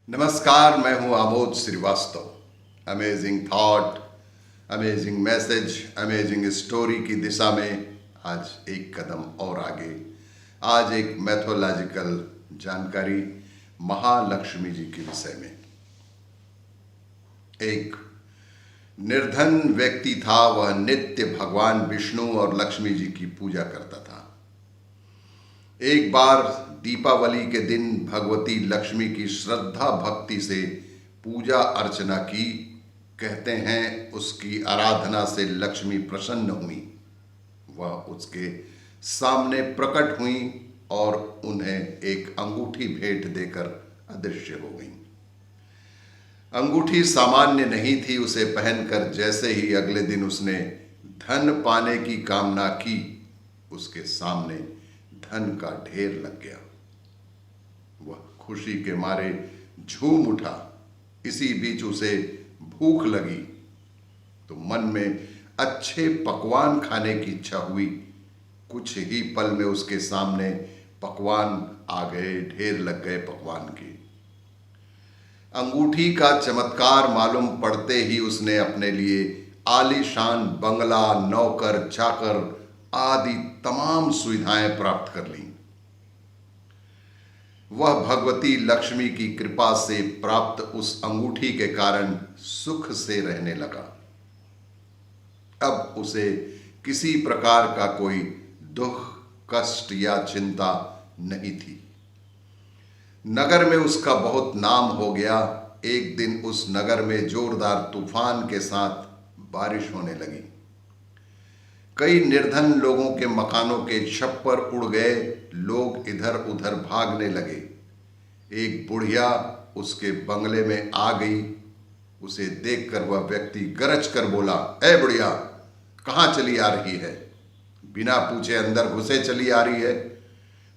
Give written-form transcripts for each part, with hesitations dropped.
नमस्कार, मैं हूं Amod Shrivastava. Amazing thought, amazing message, amazing story की दिशा में आज एक कदम और आगे। आज एक मैथोलॉजिकल जानकारी महालक्ष्मी जी के विषय में। एक निर्धन व्यक्ति था, वह नित्य भगवान विष्णु और लक्ष्मी जी की पूजा करता था। एक बार दीपावली के दिन भगवती लक्ष्मी की श्रद्धा भक्ति से पूजा अर्चना की। कहते हैं उसकी आराधना से लक्ष्मी प्रसन्न हुई। वह उसके सामने प्रकट हुई और उन्हें एक अंगूठी भेंट देकर अदृश्य हो गई। अंगूठी सामान्य नहीं थी। उसे पहनकर जैसे ही अगले दिन उसने धन पाने की कामना की, उसके सामने धन का ढेर लग गया। वह खुशी के मारे झूम उठा। इसी बीच उसे भूख लगी तो मन में अच्छे पकवान खाने की इच्छा हुई। कुछ ही पल में उसके सामने पकवान आ गए, ढेर लग गए पकवान के। अंगूठी का चमत्कार मालूम पड़ते ही उसने अपने लिए आलीशान बंगला, नौकर चाकर आदि तमाम सुविधाएं प्राप्त कर लीं। वह भगवती लक्ष्मी की कृपा से प्राप्त उस अंगूठी के कारण सुख से रहने लगा। अब उसे किसी प्रकार का कोई दुख, कष्ट या चिंता नहीं थी। नगर में उसका बहुत नाम हो गया। एक दिन उस नगर में जोरदार तूफान के साथ बारिश होने लगी। कई निर्धन लोगों के मकानों के छप्पर उड़ गए। लोग इधर उधर भागने लगे। एक बुढ़िया उसके बंगले में आ गई। उसे देखकर वह व्यक्ति गरज कर बोला, ए बुढ़िया, कहाँ चली आ रही है? बिना पूछे अंदर घुसे चली आ रही है।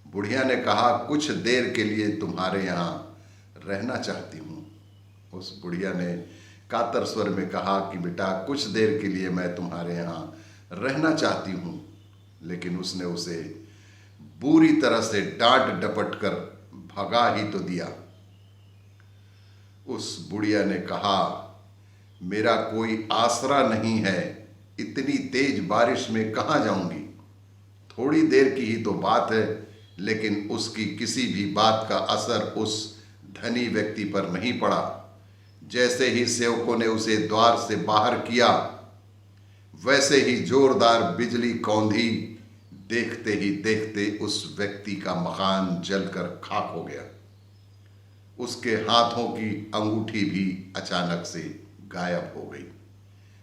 बुढ़िया ने कहा, कुछ देर के लिए तुम्हारे यहाँ रहना चाहती हूँ। उस बुढ़िया ने कातर स्वर में कहा कि बेटा, कुछ देर के लिए मैं तुम्हारे यहाँ रहना चाहती हूँ। लेकिन उसने उसे बुरी तरह से डांट डपट कर भगा ही तो दिया। उस बुढ़िया ने कहा, मेरा कोई आसरा नहीं है, इतनी तेज बारिश में कहाँ जाऊंगी? थोड़ी देर की ही तो बात है। लेकिन उसकी किसी भी बात का असर उस धनी व्यक्ति पर नहीं पड़ा। जैसे ही सेवकों ने उसे द्वार से बाहर किया, वैसे ही जोरदार बिजली कौंधी। देखते ही देखते उस व्यक्ति का मकान जलकर खाक हो गया। उसके हाथों की अंगूठी भी अचानक से गायब हो गई।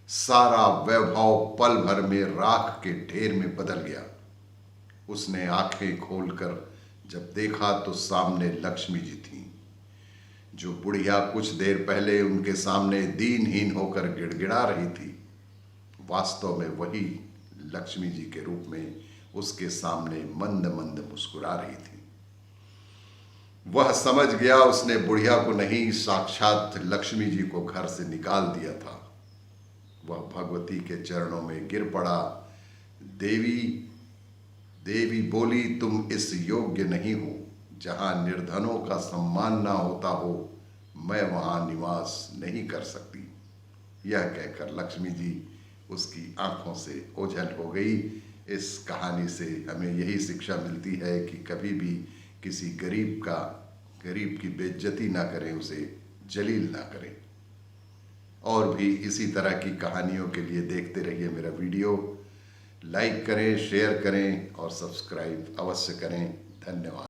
सारा वैभव पल भर में राख के ढेर में बदल गया। उसने आंखें खोलकर जब देखा तो सामने लक्ष्मी जी थीं। जो बुढ़िया कुछ देर पहले उनके सामने दीनहीन होकर गिड़गिड़ा रही थी, वास्तव में वही लक्ष्मी जी के रूप में उसके सामने मंद मंद मुस्कुरा रही थी। वह समझ गया उसने बुढ़िया को नहीं, साक्षात लक्ष्मी जी को घर से निकाल दिया था। वह भगवती के चरणों में गिर पड़ा। देवी बोली, तुम इस योग्य नहीं हो। जहां निर्धनों का सम्मान ना होता हो, मैं वहां निवास नहीं कर सकती। यह कहकर लक्ष्मी जी उसकी आंखों से ओझल हो गई। इस कहानी से हमें यही शिक्षा मिलती है कि कभी भी किसी गरीब की बेइज्जती ना करें, उसे जलील ना करें। और भी इसी तरह की कहानियों के लिए देखते रहिए मेरा वीडियो। लाइक करें, शेयर करें और सब्सक्राइब अवश्य करें। धन्यवाद।